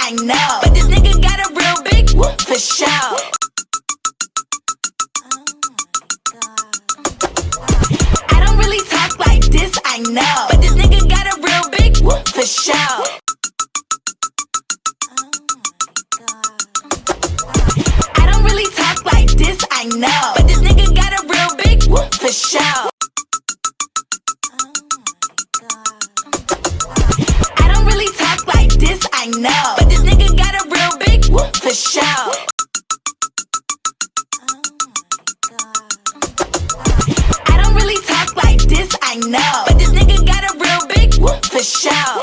I know. But this nigga got a real big whoop for sure. I don't really talk like this, I know. But this nigga got a real big whoop for sure. I don't really talk like this, I know. But this nigga got a real big whoop for sure. I don't really talk like this, I know. But this nigga got a real big whoop for sure. I don't really talk like this, I know. But this nigga got a real big whoop for sure.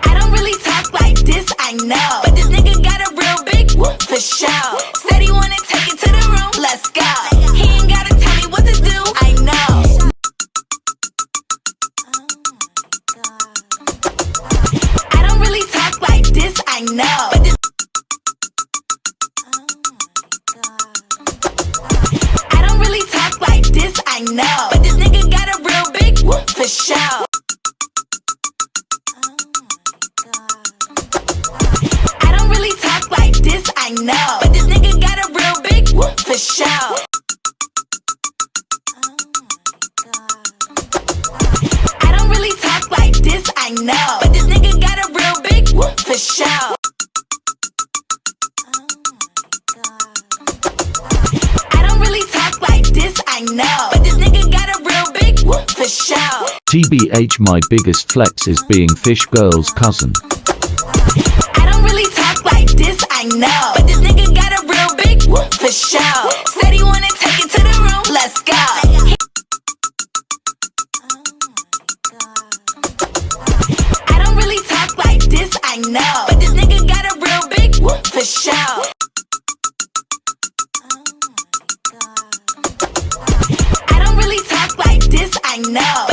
I don't really talk like this, I know. But this nigga got a real big whoop for sure. Said he wanna take it to the room, let's go. He ain't gotta tell me what to do, I know. I don't really talk like this, I know. But this I don't really talk like this, I know. But this nigga got a real big whoop for sure. I don't really talk like this, I know. But this nigga got a real big whoop for sure. I don't really talk like this, I know. But this nigga got a real big whoop for sure. I don't really talk like this, I know. But this nigga got a real big whoop for sure. TBH, my biggest flex is being Fish Girl's cousin. I don't really talk like this, I know. But this nigga got a real big whoop for sure. Said he wanna take it to the room, let's go. I don't really talk like this, I know. But this nigga got a real big whoop for sure. I don't really talk like this, I know.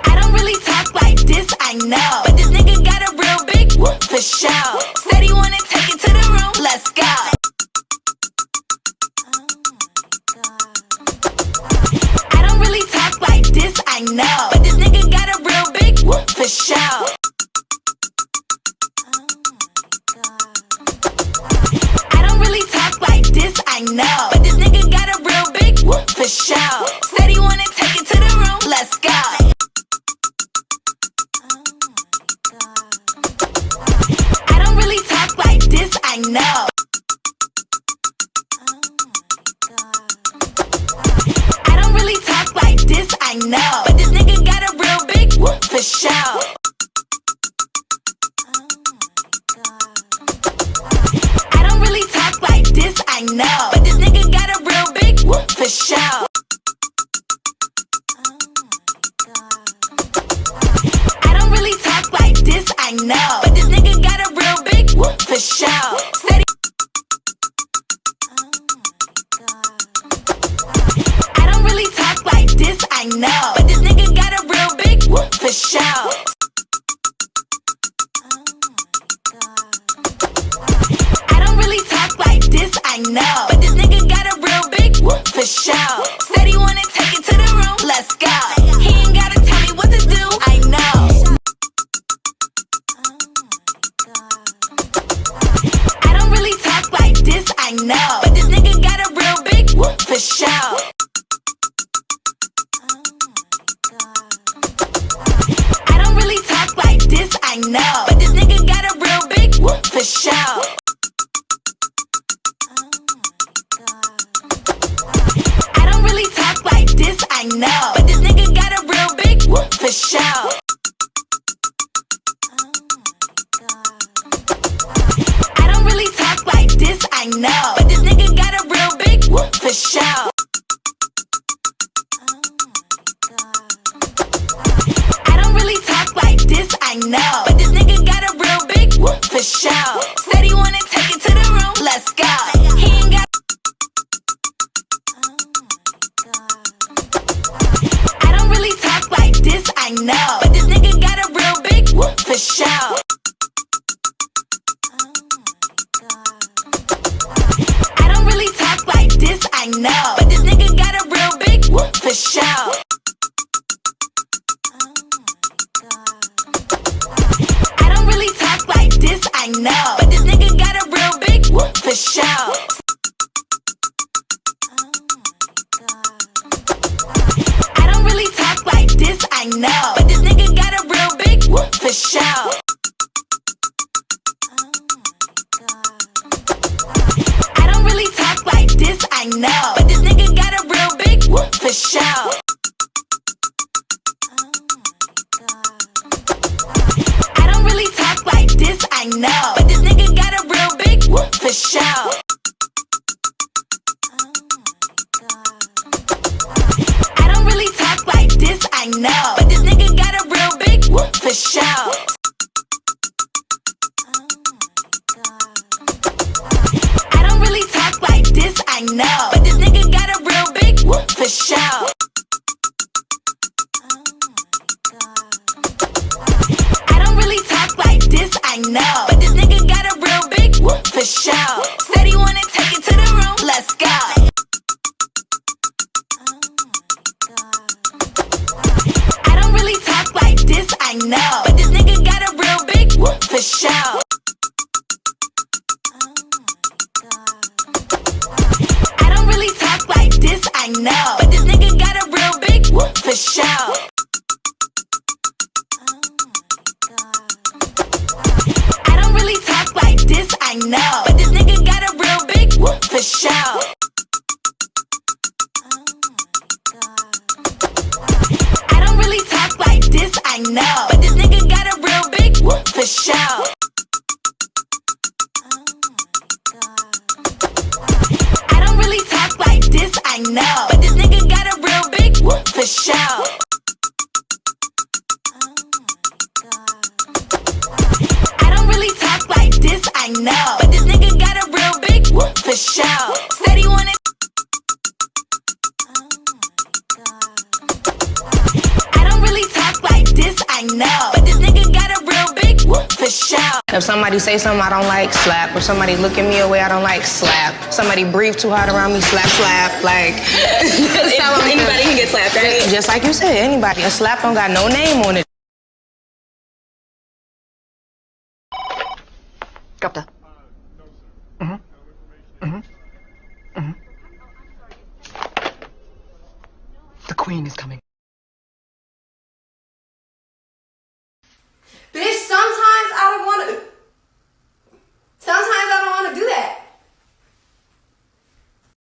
I don't really talk like this, I know. But this nigga got a real big whoop for sure. Said he wanna take it to the room, let's go. I don't really talk like this, I know. But this nigga got a real big whoop for sure. I don't really talk like this, I know. But this nigga got a real big whoop for sure. Said he wanna take it to the room, let's go. I don't really talk like this, I know. I don't really talk like this, I know. But this nigga got a real big whoop for sure. I don't really talk like this, I know. But this nigga got a real big whoop for sure. I don't really talk like this, I know. But this nigga got a real big whoop for sure. Said I don't really talk like this, I know. But this nigga got a real big whoop for sure. I don't really talk like this, I know. But this nigga got a real big whoop for sure. Said he wanna take it to the room, let's go. He ain't gotta tell me what to do, I know. I don't really talk like this, I know. But this nigga got a real big whoop for sure. I don't really talk like this, I know. But this nigga got a real big whoop for sure. I don't really talk like this, I know. But this nigga got a real big whoop for sure. I don't really talk like this, I know. But this nigga got a real big whoop for sure. I don't really talk like this, I know. But this nigga got a real big whoop for sure. Said he wanna take it to the room, let's go. He ain't got I don't really talk like this, I know. But this nigga got a real big whoop for sure. I don't really talk like this, I know. But this nigga got a real big whoop, for sure. I don't really talk like this, I know, but this nigga got a real big whoop, for sure. I don't really talk like this, I know, but this nigga got a real big whoop, for sure. I don't really talk like this, I know, but this nigga got a real big whoop, for sure. I don't really talk like this, I know, but this nigga got a real big whoop, for sure. I don't really talk like this, I know, but this nigga got a real big whoop, for sure. I don't really talk like this, I know, but this nigga got a real big whoop, for sure. I don't really talk like this, I know, but this nigga got a real big whoop, for sure. Said he wanna take it to the room, let's go. I don't really talk like this, I know, but this nigga got a real big whoop, for sure. I don't really talk like this, I know, but this nigga got a real big whoop, for sure. I don't really talk like this, I know, but this nigga got a real big whoop, for sure. I don't really talk like this, I know, but this nigga got a real big whoop, for sure. I don't really talk like this, I know, but this nigga got a real big whoop, for sure. I don't really talk like this, I know, but this nigga got a real big whoop, for sure. Said he wanted. I don't really talk like this, I know, but this nigga got a real big whoop, for sure. If somebody say something I don't like, slap. If somebody look at me a way I don't like, slap. Somebody breathe too hard around me, slap, slap. Like, Anybody can get slapped, right? just like you said, anybody. A slap don't got no name on it. Capta. The Queen is coming.